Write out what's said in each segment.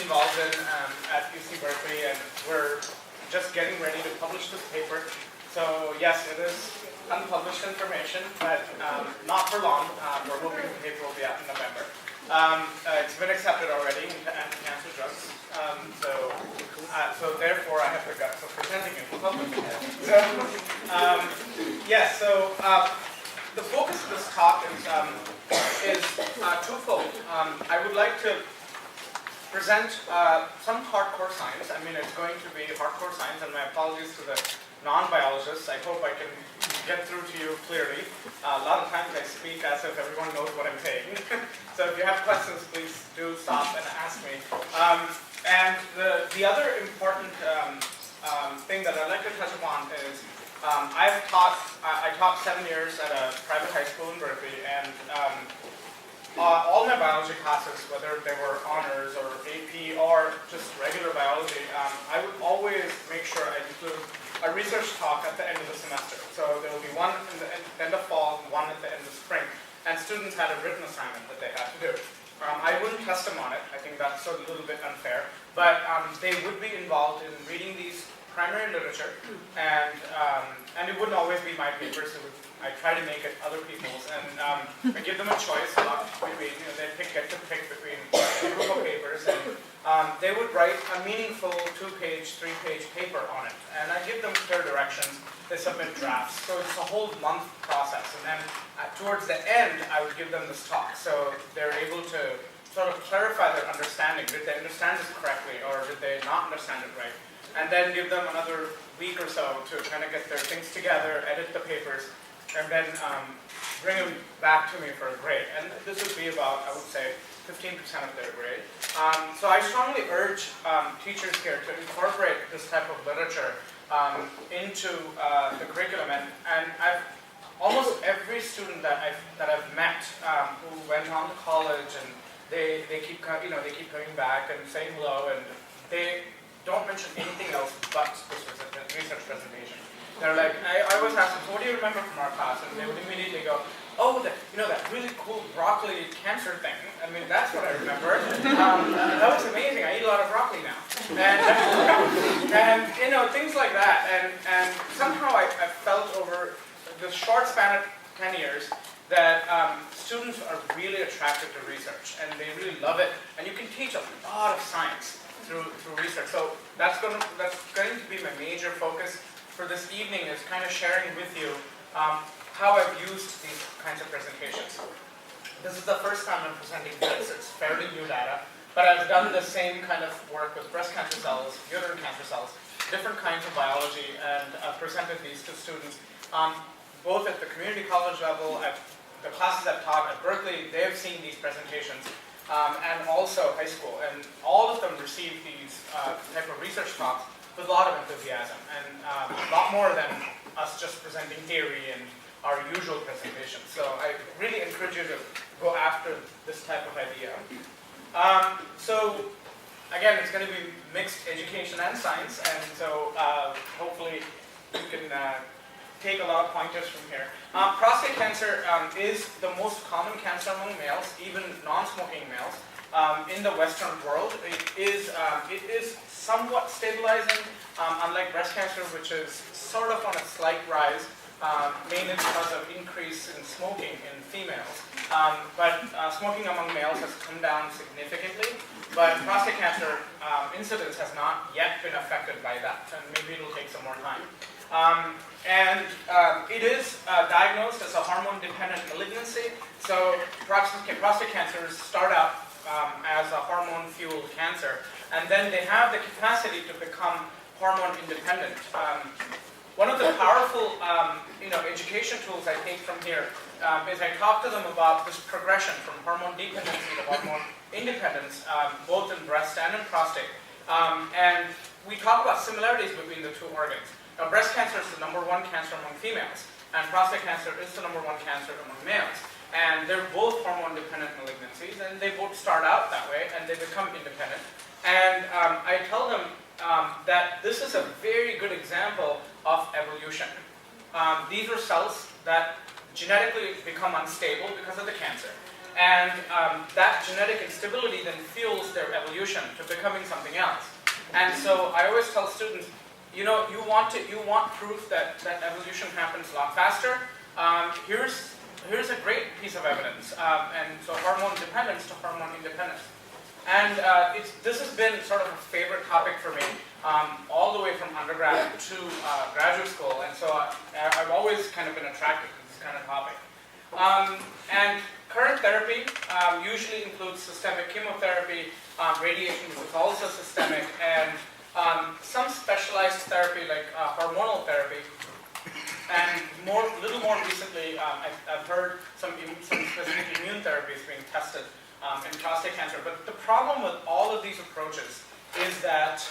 involved in at UC Berkeley, and we're just getting ready to publish this paper. So yes, it is unpublished information, but not for long. We're hoping the paper will be out in November. It's been accepted already into anti-cancer drugs. So therefore I have the guts of presenting it publicly. The focus of this talk is twofold. I would like to present some hardcore science. I mean, it's going to be hardcore science, and my apologies to the non-biologists. I hope I can get through to you clearly. A lot of times I speak as if everyone knows what I'm saying. So if you have questions, please do stop and ask me. And the other important thing that I'd like to touch upon is I taught 7 years at a private high school in Berkeley, and all my biology classes, whether they were honors or AP or just regular biology, I would always make sure I include a research talk at the end of the semester. So there will be one in the end of fall, one at the end of spring, and students had a written assignment that they had to do. I wouldn't test them on it. I think that's a little bit unfair, but they would be involved in reading these primary literature, and it wouldn't always be my papers. I try to make it other people's, and I give them a choice between, they get to pick between a group of papers, and they would write a meaningful 2-page, 3-page paper on it, and I give them clear directions. They submit drafts, so it's a whole month process, and then towards the end, I would give them this talk, so they're able to sort of clarify their understanding. Did they understand this correctly, or did they not understand it right? And then give them another week or so to kind of get their things together, edit the papers, and then bring them back to me for a grade. And this would be about, I would say, 15% of their grade. So I strongly urge teachers here to incorporate this type of literature into the curriculum. And I've almost every student that I've met who went on to college, and they keep coming back and saying hello, and they don't mention anything else but this research presentation. They're like, I always ask them, so what do you remember from our class? And they would immediately go, oh, that really cool broccoli cancer thing. I mean, that's what I remember. That was amazing. I eat a lot of broccoli now. And things like that. And somehow I felt over the short span of 10 years that students are really attracted to research, and they really love it. And you can teach a lot of science through research. So that's going to be my major focus for this evening, is kind of sharing with you how I've used these kinds of presentations. This is the first time I'm presenting this. It's fairly new data, but I've done the same kind of work with breast cancer cells, uterine cancer cells, different kinds of biology, and I've presented these to students, both at the community college level, at the classes I've taught at Berkeley. They have seen these presentations, and also high school, and all of them received these type of research talks with a lot of enthusiasm, and a lot more than us just presenting theory and our usual presentation. So I really encourage you to go after this type of idea. So again, it's going to be mixed education and science, and so hopefully you can take a lot of pointers from here. Prostate cancer is the most common cancer among males, even non-smoking males. In the Western world, it is somewhat stabilizing, unlike breast cancer, which is sort of on a slight rise, mainly because of increase in smoking in females. But smoking among males has come down significantly, but prostate cancer incidence has not yet been affected by that, and maybe it'll take some more time. It is diagnosed as a hormone-dependent malignancy. So prostate cancers start out as a hormone-fueled cancer, and then they have the capacity to become hormone-independent. One of the powerful education tools I take from here is I talk to them about this progression from hormone dependency to hormone independence, both in breast and in prostate. And we talk about similarities between the two organs. Now, breast cancer is the #1 cancer among females, and prostate cancer is the #1 cancer among males. And they're both hormone-dependent malignancies, and they both start out that way, and they become independent. And I tell them that this is a very good example of evolution. These are cells that genetically become unstable because of the cancer. And that genetic instability then fuels their evolution to becoming something else. And so I always tell students, you know, you want proof that evolution happens a lot faster. Here's a great piece of evidence. And so hormone dependence to hormone independence. And this has been sort of a favorite topic for me, all the way from undergrad to graduate school. And so I've always kind of been attracted to this kind of topic. And current therapy usually includes systemic chemotherapy, radiation, which is also systemic, and some specialized therapy like hormonal therapy. And a little more recently, I've heard some specific immune therapies being tested in prostate cancer. But the problem with all of these approaches is that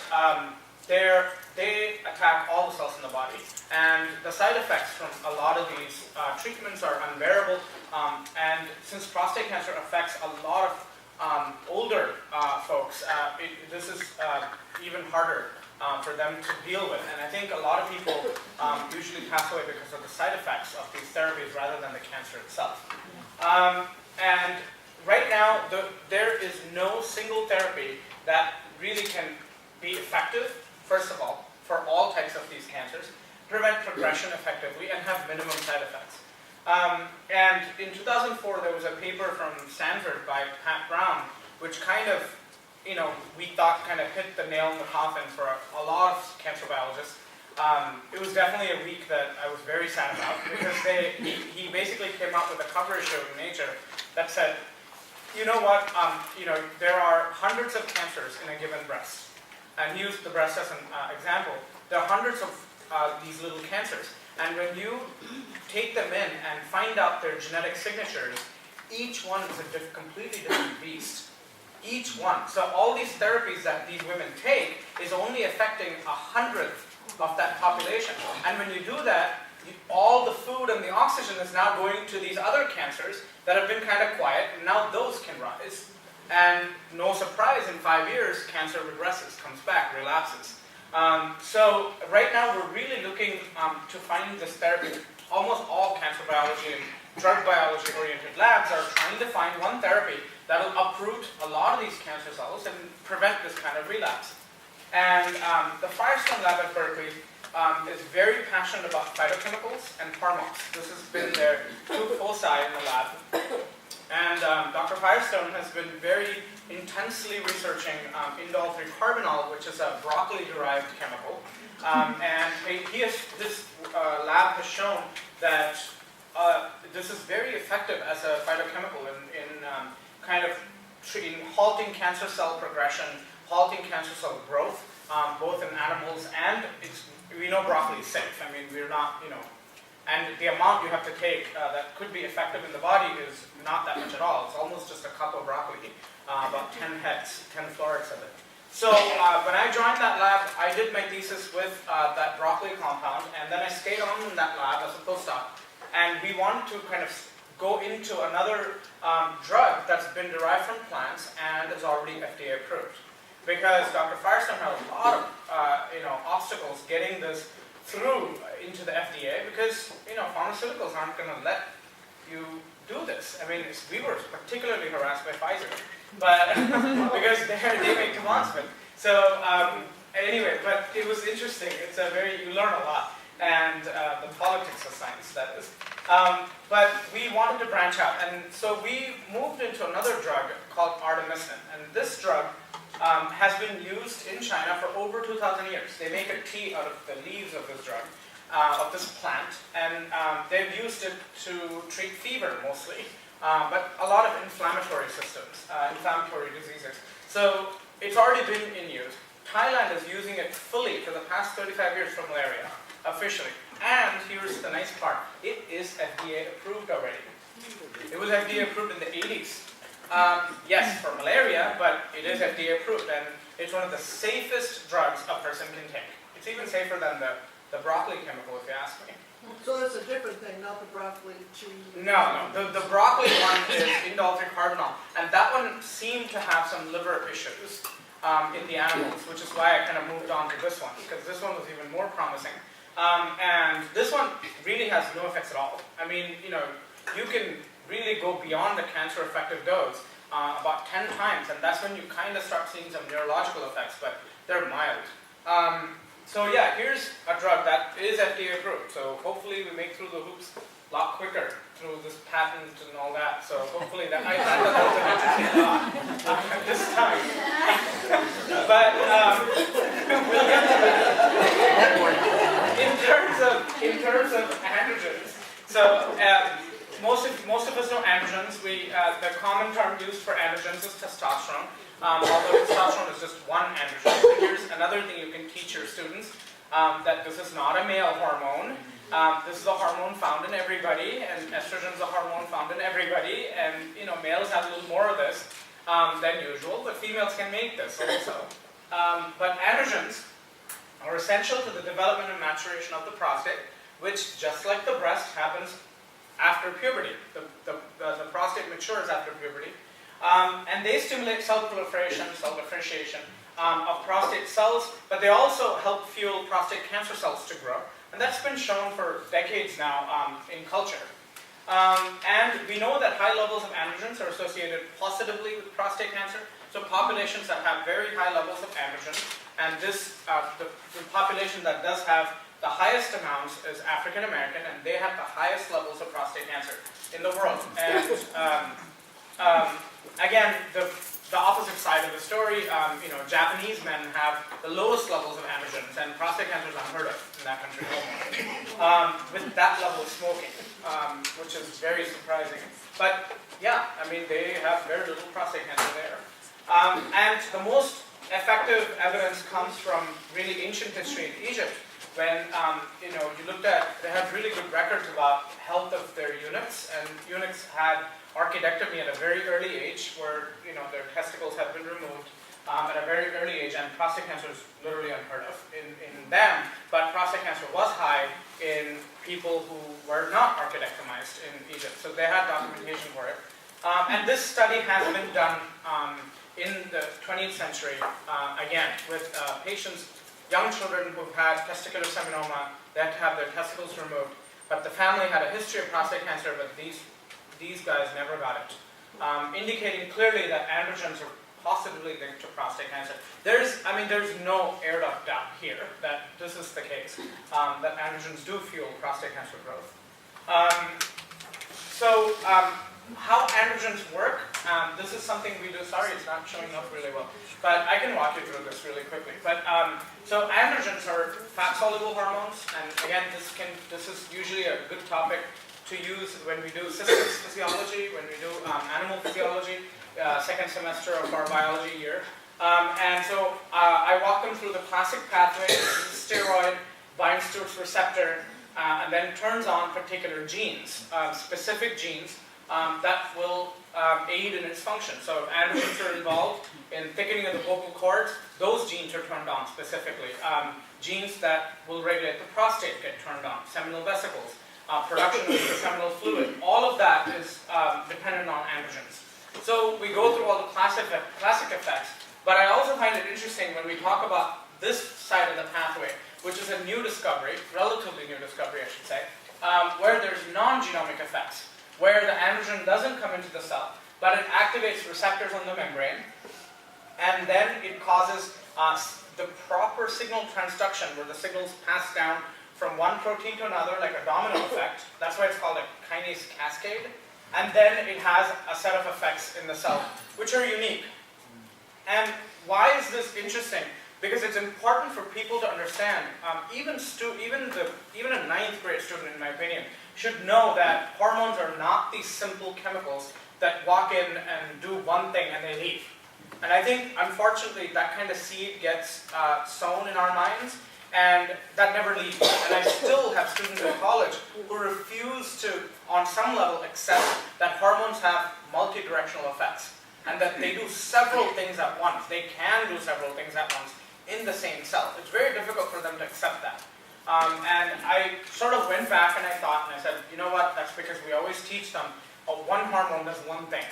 they attack all the cells in the body. And the side effects from a lot of these treatments are unbearable. And since prostate cancer affects a lot of older folks, this is even harder for them to deal with. And I think a lot of people usually pass away because of the side effects of these therapies rather than the cancer itself. And right now, there is no single therapy that really can be effective, first of all, for all types of these cancers, prevent progression effectively, and have minimum side effects. And in 2004, there was a paper from Stanford by Pat Brown, which kind of, we thought kind of hit the nail in the coffin for a lot of cancer biologists. It was definitely a week that I was very sad about, because he basically came out with a cover issue in Nature that said, you know what, there are hundreds of cancers in a given breast. And he used the breast as an example. There are hundreds of these little cancers. And when you take them in and find out their genetic signatures, each one is a completely different beast. Each one. So all these therapies that these women take is only affecting 1/100th of that population. And when you do that, all the food and the oxygen is now going to these other cancers that have been kind of quiet, and now those can rise. And no surprise, in 5 years, cancer regresses, comes back, relapses. So right now we're really looking to find this therapy. Almost all cancer biology and drug biology oriented labs are trying to find one therapy that will uproot a lot of these cancer cells and prevent this kind of relapse. And the Firestone lab at Berkeley is very passionate about phytochemicals and hormones. This has been their two foci in the lab. And Dr. Firestone has been very intensely researching indole-3-carbinol, which is a broccoli-derived chemical. And this lab has shown that this is very effective as a phytochemical in halting cancer cell progression, halting cancer cell growth, both in animals and we know broccoli is safe. I mean, we're not, and the amount you have to take that could be effective in the body is not that much at all. It's almost just a cup of broccoli, about 10 heads, 10 florets of it. So when I joined that lab, I did my thesis with that broccoli compound, and then I stayed on in that lab as a postdoc. And we wanted to kind of go into another drug that's been derived from plants and is already FDA approved. Because Dr. Firestone had a lot of obstacles getting this through into the FDA, because pharmaceuticals aren't going to let you do this. I mean, we were particularly harassed by Pfizer, but because they make Temoxifin. So anyway, but it was interesting. It's you learn a lot, and the politics of science, that is. But we wanted to branch out, and so we moved into another drug called Artemisia, and this drug has been used in China for over 2,000 years. They make a tea out of the leaves of this drug, of this plant, and they've used it to treat fever mostly, but a lot of inflammatory systems, inflammatory diseases. So it's already been in use. Thailand is using it fully for the past 35 years for malaria, officially. And here's the nice part, it is FDA approved already. It was FDA approved in the 80s. Yes, for malaria, but it is FDA approved, and it's one of the safest drugs a person can take. It's even safer than the broccoli chemical, if you ask me. So that's a different thing, not the broccoli cheese. No. The broccoli one is indole-3-carbinol, and that one seemed to have some liver issues in the animals, which is why I kind of moved on to this one, because this one was even more promising. And this one really has no effects at all. I mean, you really go beyond the cancer effective dose about 10 times, and that's when you kind of start seeing some neurological effects, but they're mild. So yeah, here's a drug that is FDA approved, so hopefully we make through the hoops a lot quicker through this patent and all that, so hopefully that I thought that was an interesting thought this time. But we'll get to that. In terms of androgens, so most of us know androgens. The common term used for androgens is testosterone, although testosterone is just one androgen. So here's another thing you can teach your students, that this is not a male hormone. This is a hormone found in everybody, and estrogen is a hormone found in everybody, and males have a little more of this than usual, but females can make this also. But androgens are essential to the development and maturation of the prostate, which, just like the breast, happens after puberty. The prostate matures after puberty. And they stimulate cell proliferation, cell differentiation of prostate cells, but they also help fuel prostate cancer cells to grow. And that's been shown for decades now in culture. And we know that high levels of androgens are associated positively with prostate cancer. So populations that have very high levels of androgen, and this the population that does have the highest amounts is African American, and they have the highest levels of prostate cancer in the world. And again, the opposite side of the story, Japanese men have the lowest levels of androgens, and prostate cancer is unheard of in that country with that level of smoking, which is very surprising. But yeah, I mean, they have very little prostate cancer there. And the most effective evidence comes from really ancient history in Egypt, when you looked at, they had really good records about health of their eunuchs, and eunuchs had orchidectomy at a very early age, where their testicles have been removed at a very early age, and prostate cancer is literally unheard of in them. But prostate cancer was high in people who were not orchidectomized in Egypt, so they had documentation for it. And this study has been done in the 20th century, again, with patients, young children who've had testicular seminoma. They had to have their testicles removed, but the family had a history of prostate cancer, but these guys never got it, indicating clearly that androgens are possibly linked to prostate cancer. There's no air of doubt here that this is the case, that androgens do fuel prostate cancer growth. How androgens work, this is something we do. Sorry, it's not showing up really well, but I can walk you through this really quickly. But so androgens are fat-soluble hormones, and again, this is usually a good topic to use when we do systems physiology, when we do animal physiology, second semester of our biology year. And so I walk them through the classic pathway. This is steroid, binds to its receptor, and then turns on particular genes, specific genes, that will aid in its function. So if androgens are involved in thickening of the vocal cords, those genes are turned on specifically. Genes that will regulate the prostate get turned on, seminal vesicles, production of seminal fluid. All of that is dependent on androgens. So we go through all the classic effects, but I also find it interesting when we talk about this side of the pathway, which is a new discovery, relatively new discovery I should say, where there's non-genomic effects, where the androgen doesn't come into the cell, but it activates receptors on the membrane, and then it causes the proper signal transduction, where the signals pass down from one protein to another, like a domino effect. That's why it's called a kinase cascade. And then it has a set of effects in the cell, which are unique. And why is this interesting? Because it's important for people to understand, even a ninth grade student, in my opinion, should know that hormones are not these simple chemicals that walk in and do one thing and they leave. And I think, unfortunately, that kind of seed gets sown in our minds, and that never leaves. And I still have students in college who refuse to, on some level, accept that hormones have multi-directional effects, and that they do several things at once. They can do several things at once in the same cell. It's very difficult for them to accept that. And I sort of went back and I thought, and I said, you know what, that's because we always teach them, one hormone does one thing,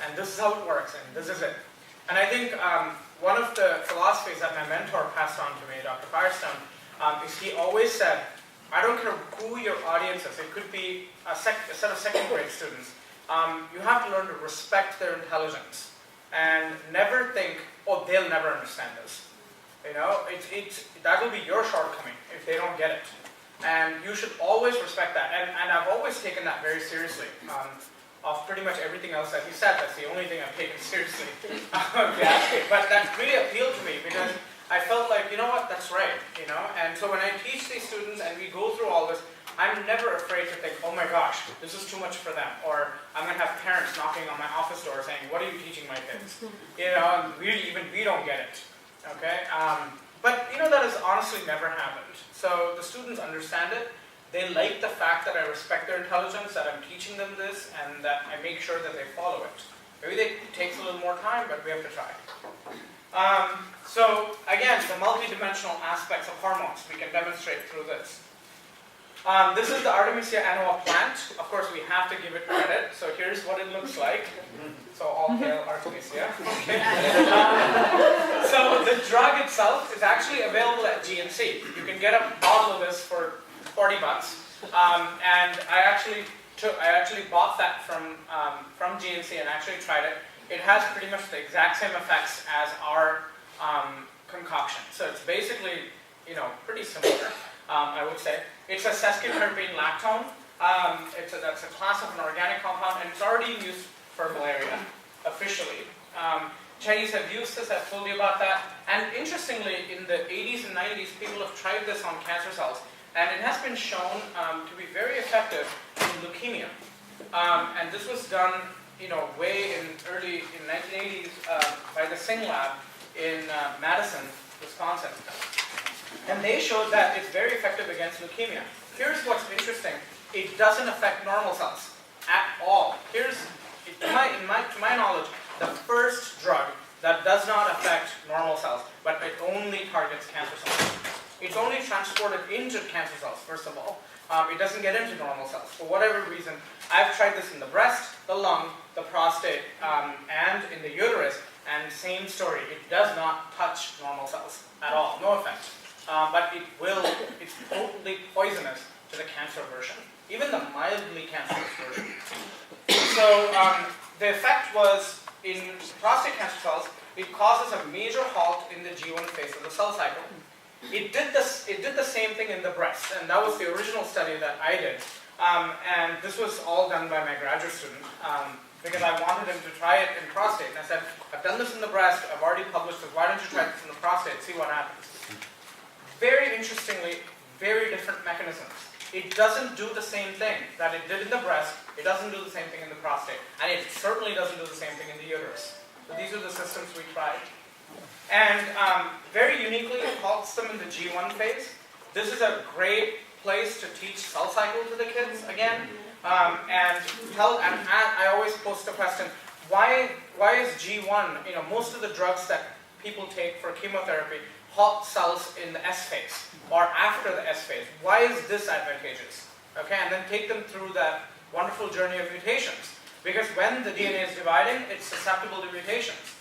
and this is how it works, and this is it. And I think one of the philosophies that my mentor passed on to me, Dr. Firestone, is he always said, I don't care who your audience is, it could be a set of second grade students, you have to learn to respect their intelligence and never think, oh, they'll never understand this. You know, that will be your shortcoming if they don't get it. And you should always respect that. And I've always taken that very seriously. Of pretty much everything else that he said, that's the only thing I've taken seriously. But that really appealed to me because I felt like, you know what, that's right. You know, and so when I teach these students and we go through all this, I'm never afraid to think, oh my gosh, this is too much for them. Or I'm going to have parents knocking on my office door saying, what are you teaching my kids? You know, and we don't get it. Okay? But you know, that has honestly never happened. So the students understand it. They like the fact that I respect their intelligence, that I'm teaching them this, and that I make sure that they follow it. Maybe it takes a little more time, but we have to try. So again, the multidimensional aspects of hormones, we can demonstrate through this. This is the Artemisia annua plant. Of course, we have to give it credit. So here's what it looks like. So all hail Artemisia. Okay. So the drug itself is actually available at GNC. You can get a bottle of this for $40. And I actually bought that from GNC and actually tried it. It has pretty much the exact same effects as our concoction. So it's basically, you know, pretty similar, I would say. It's a sesquiterpene lactone. That's a class of an organic compound, and it's already used for malaria, officially. Chinese have used this, I've told you about that. And interestingly, in the 80s and 90s, people have tried this on cancer cells. And it has been shown to be very effective in leukemia. And this was done, you know, way in 1980s by the Singh Lab in Madison, Wisconsin. And they showed that it's very effective against leukemia. Here's what's interesting. It doesn't affect normal cells at all. Here's, to my knowledge, the first drug that does not affect normal cells, but it only targets cancer cells. It's only transported into cancer cells, first of all. It doesn't get into normal cells. For whatever reason, I've tried this in the breast, the lung, the prostate, and in the uterus, and same story. It does not touch normal cells at all, no effect. But it's potently poisonous to the cancer version, even the mildly cancerous version. So the effect was, in prostate cancer cells, it causes a major halt in the G1 phase of the cell cycle. It did the same thing in the breast, and that was the original study that I did. And this was all done by my graduate student, because I wanted him to try it in prostate. And I said, I've done this in the breast, I've already published it, why don't you try this in the prostate, see what happens. Very interestingly, very different mechanisms. It doesn't do the same thing that it did in the breast, it doesn't do the same thing in the prostate, and it certainly doesn't do the same thing in the uterus. So these are the systems we tried. And very uniquely, it halts them in the G1 phase. This is a great place to teach cell cycle to the kids again. And I always post the question, why is G1, you know, most of the drugs that people take for chemotherapy halt cells in the S phase or after the S phase. Why is this advantageous? Okay, and then take them through that wonderful journey of mutations. Because when the DNA is dividing, it's susceptible to mutations.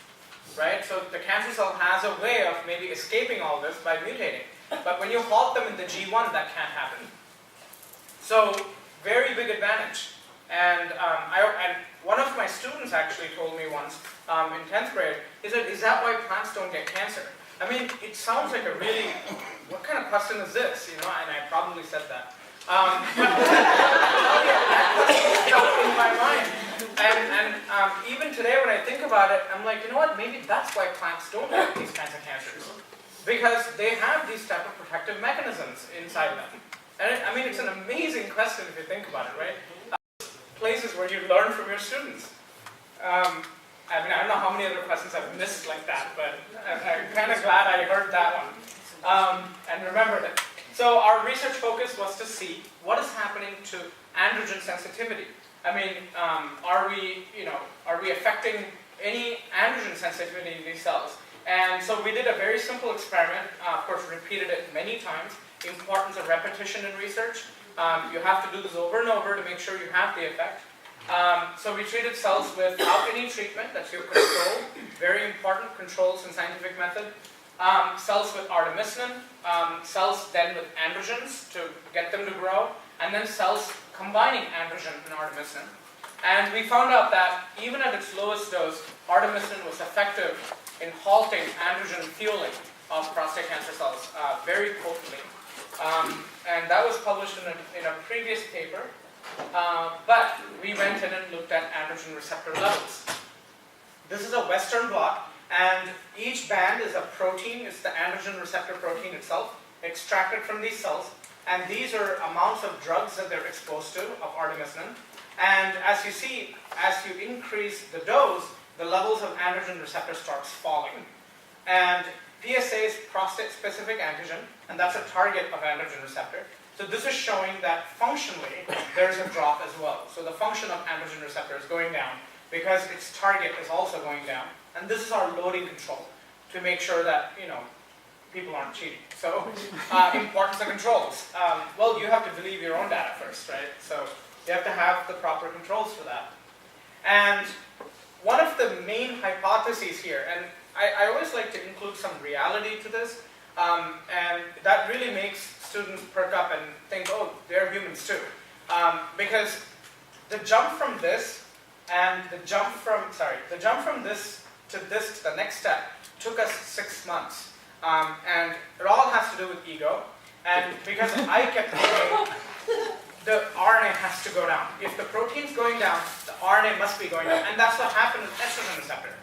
Right? So the cancer cell has a way of maybe escaping all this by mutating. But when you halt them in the G1, that can't happen. So, very big advantage. And one of my students actually told me once, in 10th grade, is that why plants don't get cancer? I mean, it sounds like a really, what kind of question is this? You know, and I probably said that. That question stuck in my mind. And even today when I think about it, I'm like, you know what, maybe that's why plants don't have these kinds of cancers. Because they have these type of protective mechanisms inside them. And I mean, it's an amazing question if you think about it, right? Places where you learn from your students. I mean, I don't know how many other questions I've missed like that, but I'm kind of glad I heard that one and remembered it. So our research focus was to see what is happening to androgen sensitivity. I mean, are we affecting any androgen sensitivity in these cells? And so we did a very simple experiment, of course repeated it many times, importance of repetition in research. You have to do this over and over to make sure you have the effect. So we treated cells without any treatment, that's your control, very important controls in scientific method. Cells with artemisinin, cells then with androgens to get them to grow, and then cells combining androgen and artemisinin. And we found out that even at its lowest dose, artemisinin was effective in halting androgen fueling of prostate cancer cells very potently. And that was published in a previous paper. But we went in and looked at androgen receptor levels. This is a Western blot, and each band is a protein. It's the androgen receptor protein itself, extracted from these cells. And these are amounts of drugs that they're exposed to of artemisinin. And as you see, as you increase the dose, the levels of androgen receptor starts falling. And PSA is prostate-specific antigen, and that's a target of androgen receptor. So this is showing that functionally, there's a drop as well. So the function of androgen receptor is going down because its target is also going down. And this is our loading control to make sure that, people aren't cheating. So importance of controls. Well, you have to believe your own data first, right? So you have to have the proper controls for that. And one of the main hypotheses here, and I always like to include some reality to this, and that really makes students perk up and think, oh, they're humans too. Because the jump from this and the jump from this to the next step took us 6 months. And it all has to do with ego. And because I kept thinking, the RNA has to go down. If the protein's going down, the RNA must be going down. And that's what happened with estrogen receptor.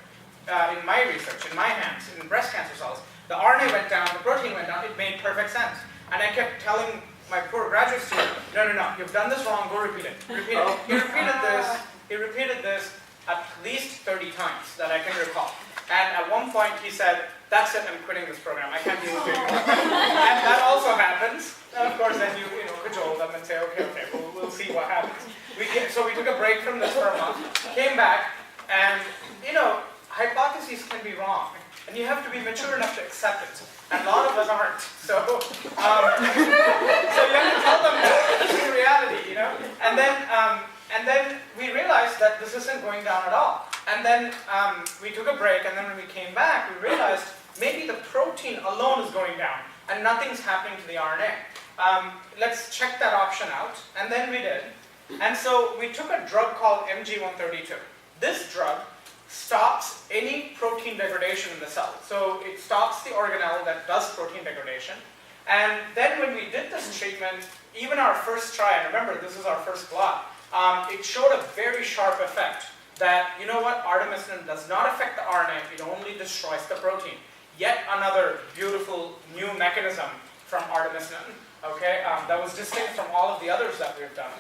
In my research, in my hands, in breast cancer cells, the RNA went down, the protein went down, it made perfect sense. And I kept telling my poor graduate student, no, you've done this wrong, go repeat it. Repeat it. He repeated this at least 30 times that I can recall. And at one point he said, that's it, I'm quitting this program, I can't deal with it anymore. And that also happens. And of course then you cajole them and say, okay, we'll see what happens. So we took a break from this for a month, came back, and hypotheses can be wrong. And you have to be mature enough to accept it. And a lot of us aren't. So you have to tell them this is reality, And then we realized that this isn't going down at all. And then we took a break, and then when we came back, we realized maybe the protein alone is going down, and nothing's happening to the RNA. Let's check that option out, and then we did. And so we took a drug called MG132. This drug stops any protein degradation in the cell. So it stops the organelle that does protein degradation. And then when we did this treatment, even our first try, and remember this is our first blot, it showed a very sharp effect that, artemisinin does not affect the RNA, it only destroys the protein. Yet another beautiful new mechanism from artemisinin, okay, that was distinct from all of the others that we've done.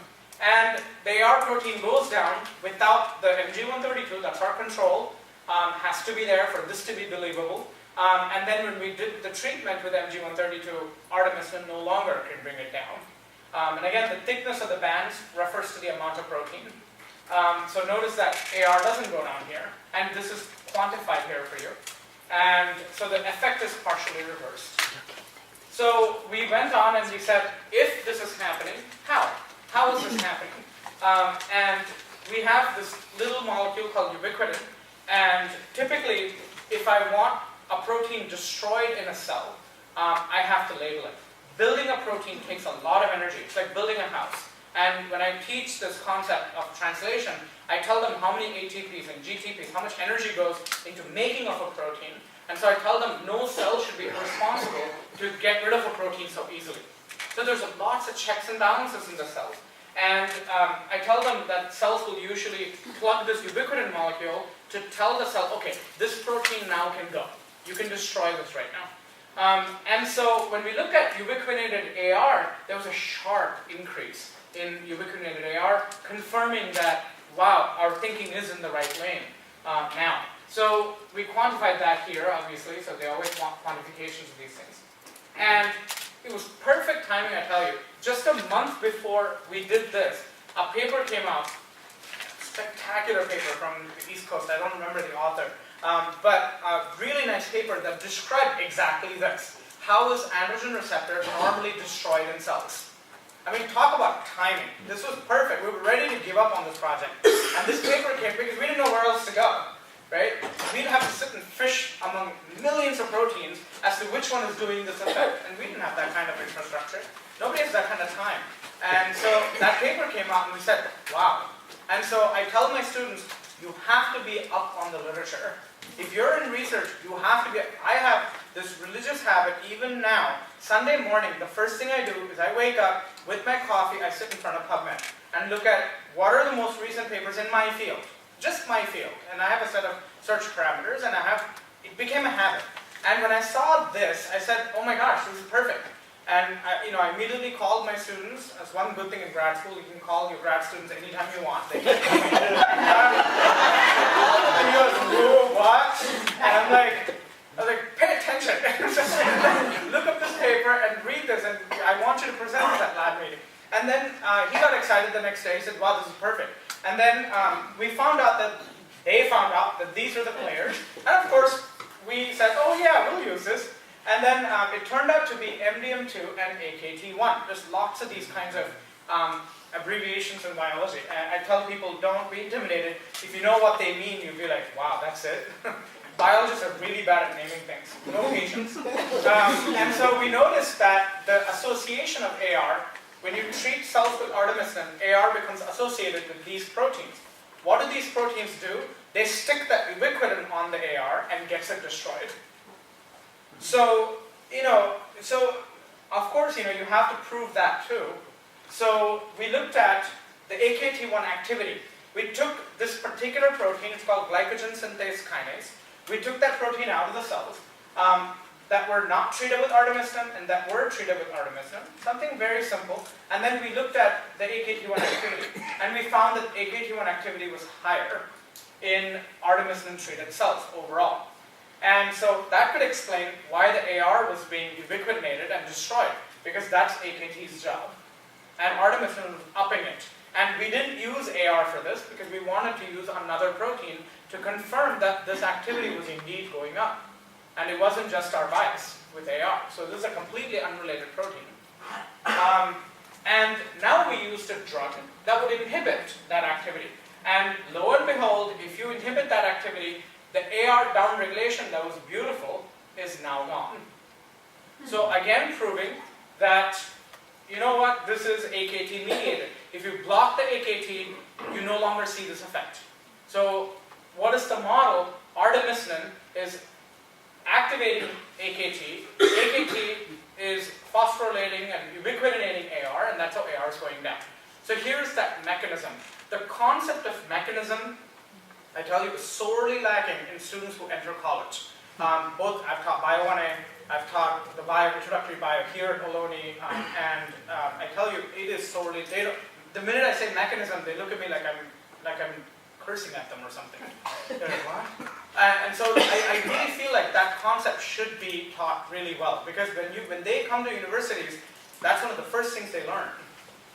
And the AR protein goes down without the MG132, that's our control, has to be there for this to be believable. And then when we did the treatment with MG132, artemisinin no longer can bring it down. And again, the thickness of the bands refers to the amount of protein. So notice that AR doesn't go down here, and this is quantified here for you. And so the effect is partially reversed. So we went on and we said, if this is happening, how? How is this happening? And we have this little molecule called ubiquitin, and typically, if I want a protein destroyed in a cell, I have to label it. Building a protein takes a lot of energy. It's like building a house. And when I teach this concept of translation, I tell them how many ATPs and GTPs, how much energy goes into making of a protein. And so I tell them no cell should be responsible to get rid of a protein so easily. So there's lots of checks and balances in the cells. And I tell them that cells will usually plug this ubiquitin molecule to tell the cell, okay, this protein now can go. You can destroy this right now. And so when we look at ubiquitinated AR, there was a sharp increase in ubiquitinated AR, confirming that, wow, our thinking is in the right lane now. So we quantified that here, obviously, so they always want quantifications of these things. And it was perfect timing, I tell you. Just a month before we did this, a paper came out, spectacular paper from the East Coast, I don't remember the author, but a really nice paper that described exactly this. How is androgen receptor normally destroyed in cells? I mean, talk about timing. This was perfect. We were ready to give up on this project. And this paper came because we didn't know where else to go, right? We'd have to sit and fish among millions of proteins as to which one is doing this effect. And we didn't have that kind of infrastructure. Nobody has that kind of time. And so that paper came out and we said, wow, And so I tell my students, you have to be up on the literature. If you're in research, you have to be. I have this religious habit even now. Sunday morning, the first thing I do is I wake up with my coffee, I sit in front of PubMed and look at what are the most recent papers in my field, just my field. And I have a set of search parameters, and it became a habit. And when I saw this, I said, oh my gosh, this is perfect. And I immediately called my students. That's one good thing in grad school. You can call your grad students anytime you want. They can call them and he goes, whoa, what? And I was like, pay attention. Look up this paper and read this, and I want you to present this at lab meeting. And then he got excited the next day. He said, wow, this is perfect. And then they found out that these are the players. And of course, we said, oh yeah, we'll use this. And then it turned out to be MDM2 and AKT1. There's lots of these kinds of abbreviations in biology. And I tell people, don't be intimidated. If you know what they mean, you'll be like, wow, that's it. Biologists are really bad at naming things. No patience. And so we noticed that the association of AR, when you treat cells with artemisinin, AR becomes associated with these proteins. What do these proteins do? They stick that ubiquitin on the AR and gets it destroyed. So, of course, you have to prove that too. So we looked at the AKT1 activity. We took this particular protein, it's called glycogen synthase kinase. We took that protein out of the cells that were not treated with artemisinin and that were treated with artemisinin. Something very simple. And then we looked at the AKT1 activity. And we found that AKT1 activity was higher in artemisinin-treated cells overall. And so that could explain why the AR was being ubiquitinated and destroyed, because that's AKT's job. And artemisinin was upping it. And we didn't use AR for this because we wanted to use another protein to confirm that this activity was indeed going up. And it wasn't just our bias with AR. So this is a completely unrelated protein. And now we used a drug that would inhibit that activity. And lo and behold, if you inhibit that activity, the AR downregulation that was beautiful is now gone. So again, proving that, you know what, this is AKT mediated. If you block the AKT, you no longer see this effect. So what is the model? Artemisinin is activating AKT. AKT is phosphorylating and ubiquitinating AR, and that's how AR is going down. So here's that mechanism. The concept of mechanism, I tell you, is sorely lacking in students who enter college. I've taught Bio 1A, I've taught the introductory bio here at Ohlone, and I tell you, it is sorely. The minute I say mechanism, they look at me like I'm cursing at them or something. They're like, what? And so I really feel like that concept should be taught really well, because when they come to universities, that's one of the first things they learn.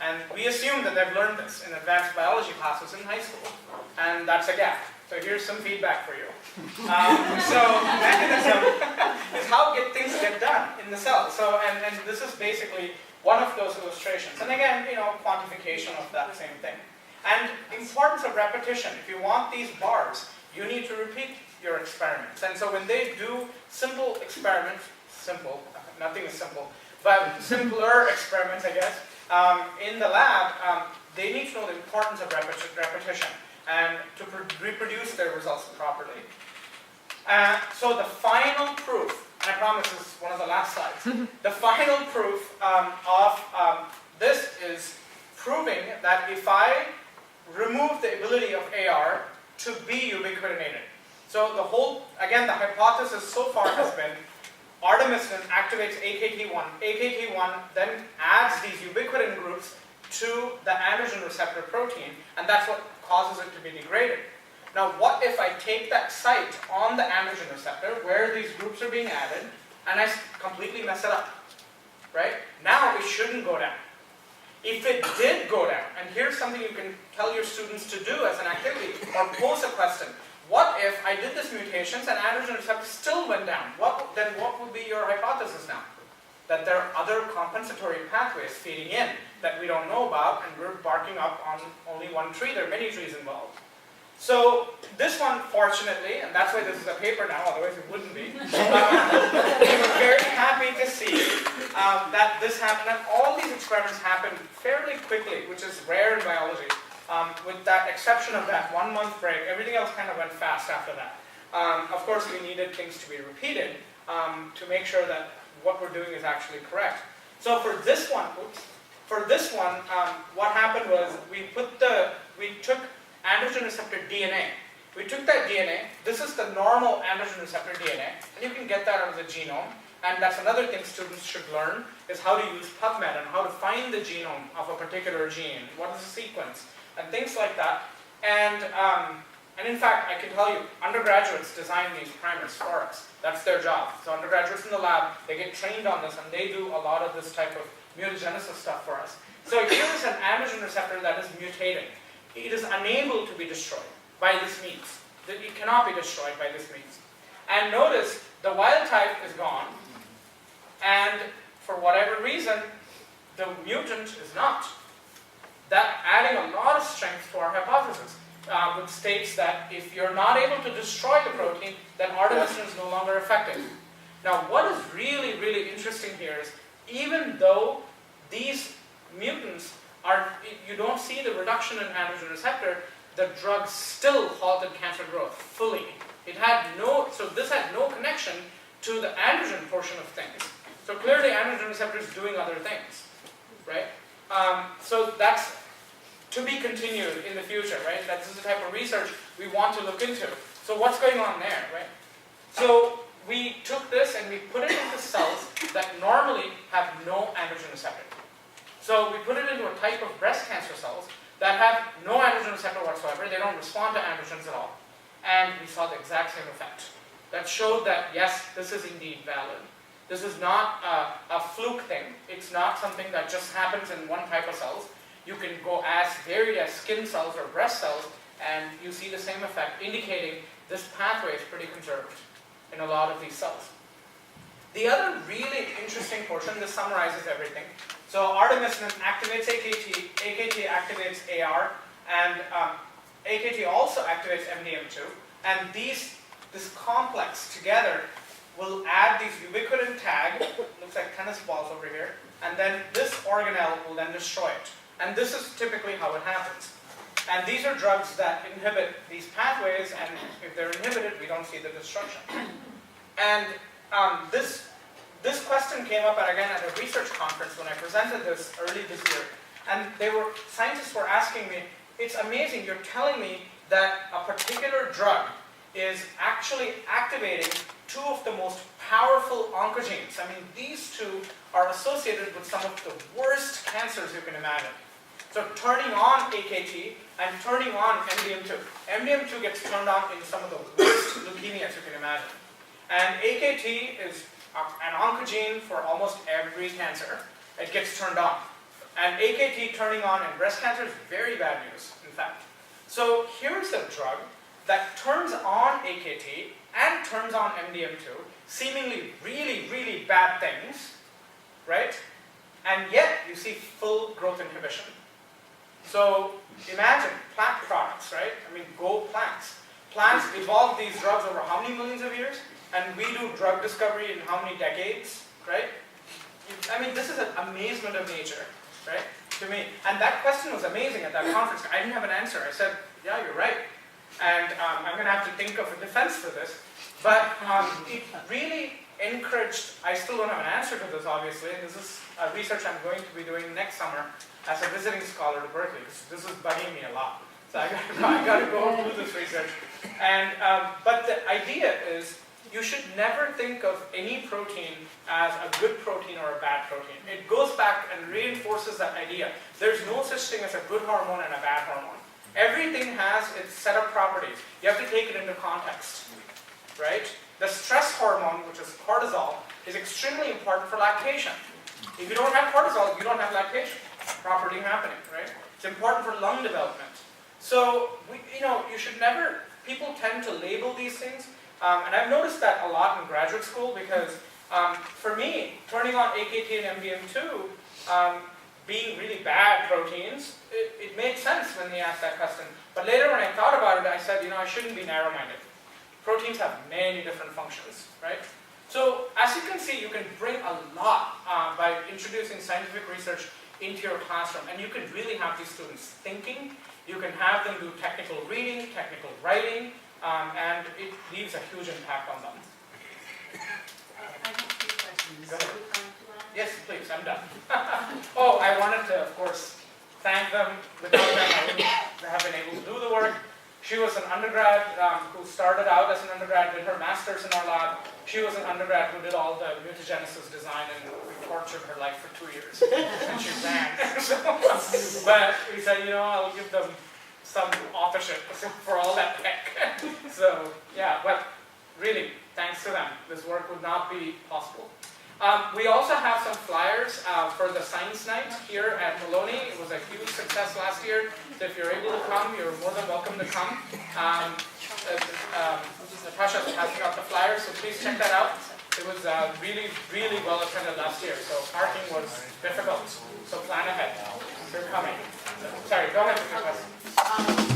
And we assume that they've learned this in advanced biology classes in high school, and that's a gap. So here's some feedback for you. So mechanism is how things get done in the cell. So and this is basically one of those illustrations. And again, quantification of that same thing. And importance of repetition. If you want these bars, you need to repeat your experiments. And so when they do simple experiments, nothing is simple, but simpler experiments, I guess, in the lab, they need to know the importance of repetition and to reproduce their results properly. So the final proof, and I promise this is one of the last slides, the final proof of this is proving that if I remove the ability of AR to be ubiquitinated. So the hypothesis so far has been artemisinin activates AKT1. AKT1 then adds these ubiquitin groups to the androgen receptor protein, and that's what causes it to be degraded. Now, what if I take that site on the androgen receptor where these groups are being added, and I completely mess it up, right? Now it shouldn't go down. If it did go down, and here's something you can tell your students to do as an activity, or pose a question. What if I did this mutations and androgen receptor still went down? Then what would be your hypothesis now? That there are other compensatory pathways feeding in that we don't know about, and we're barking up on only one tree. There are many trees involved. So this one, fortunately, and that's why this is a paper now, otherwise it wouldn't be, we were very happy to see that this happened, and all these experiments happened fairly quickly, which is rare in biology. With that exception of that 1 month break, everything else kind of went fast after that. Of course, we needed things to be repeated to make sure that what we're doing is actually correct. So for this one, what happened was we took androgen receptor DNA. We took that DNA. This is the normal androgen receptor DNA, and you can get that out of the genome. And that's another thing students should learn, is how to use PubMed and how to find the genome of a particular gene. What is the sequence? And things like that. And in fact, I can tell you, undergraduates design these primers for us. That's their job. So undergraduates in the lab, they get trained on this, and they do a lot of this type of mutagenesis stuff for us. So here is an androgen receptor that is mutating. It is unable to be destroyed by this means. It cannot be destroyed by this means. And notice, the wild type is gone, and for whatever reason, the mutant is not. That adding a lot of strength to our hypothesis, which states that if you're not able to destroy the protein, then Artemisia is no longer effective. Now, what is really, really interesting here is, even though these mutants you don't see the reduction in androgen receptor, the drug still halted cancer growth fully. So this had no connection to the androgen portion of things. So clearly androgen receptor is doing other things, right? So that's to be continued in the future, right? This is the type of research we want to look into. So what's going on there, right? So we took this and we put it into cells that normally have no androgen receptor. So we put it into a type of breast cancer cells that have no androgen receptor whatsoever. They don't respond to androgens at all. And we saw the exact same effect. That showed that, yes, this is indeed valid. This is not a fluke thing. It's not something that just happens in one type of cells. You can go as varied as skin cells or breast cells, and you see the same effect, indicating this pathway is pretty conserved in a lot of these cells. The other really interesting portion, this summarizes everything. So artemisinin activates AKT, AKT activates AR, and AKT also activates MDM2. And this complex together will add these ubiquitin tag, looks like tennis balls over here, and then this organelle will then destroy it. And this is typically how it happens. And these are drugs that inhibit these pathways, and if they're inhibited, we don't see the destruction. And this question came up again at a research conference when I presented this early this year. And scientists were asking me, it's amazing, you're telling me that a particular drug is actually activating two of the most powerful oncogenes. I mean, these two are associated with some of the worst cancers you can imagine. So turning on AKT and turning on MDM2. MDM2 gets turned on in some of the worst leukemias you can imagine. And AKT is an oncogene for almost every cancer. It gets turned on. And AKT turning on in breast cancer is very bad news, in fact. So here's a drug that turns on AKT and turns on MDM2, seemingly really, really bad things, right? And yet you see full growth inhibition. So imagine plant products, right? I mean, go plants. Plants evolve these drugs over how many millions of years? And we do drug discovery in how many decades, right? I mean, this is an amazement of nature, right, to me. And that question was amazing at that conference. I didn't have an answer. I said, yeah, you're right. And I'm going to have to think of a defense for this. But it really encouraged, I still don't have an answer to this, obviously. This is research I'm going to be doing next summer as a visiting scholar to Berkeley, because this is bugging me a lot. So I got to go through this research. And but the idea is, you should never think of any protein as a good protein or a bad protein. It goes back and reinforces that idea. There's no such thing as a good hormone and a bad hormone. Everything has its set of properties. You have to take it into context, right? The stress hormone, which is cortisol, is extremely important for lactation. If you don't have cortisol, you don't have lactation properly happening, right? It's important for lung development. So, you should never, people tend to label these things. And I've noticed that a lot in graduate school because for me, turning on AKT and MDM2 being really bad proteins, it made sense when they asked that question. But later when I thought about it, I said, I shouldn't be narrow-minded. Proteins have many different functions, right? So as you can see, you can bring a lot by introducing scientific research into your classroom. And you can really have these students thinking. You can have them do technical reading, technical writing, and it leaves a huge impact on them. I have two questions. Go ahead. Are we on to that? Yes, please, I'm done. Oh, I wanted to, of course, thank them. Without them, I wouldn't have been able to do the work. She was an undergrad who started out as an undergrad, did her master's in our lab. She was an undergrad who did all the mutagenesis design, and we tortured her life for 2 years. And she ran. But we said, I'll give them some authorship for all that tech. So, yeah, but really, thanks to them, this work would not be possible. We also have some flyers for the science night here at Ohlone. It was a huge success last year. So if you're able to come, you're more than welcome to come. Natasha is passing out the flyers, so please check that out. It was really, really well attended last year, so parking was difficult. So plan ahead. You're coming. Sorry, go ahead with your question.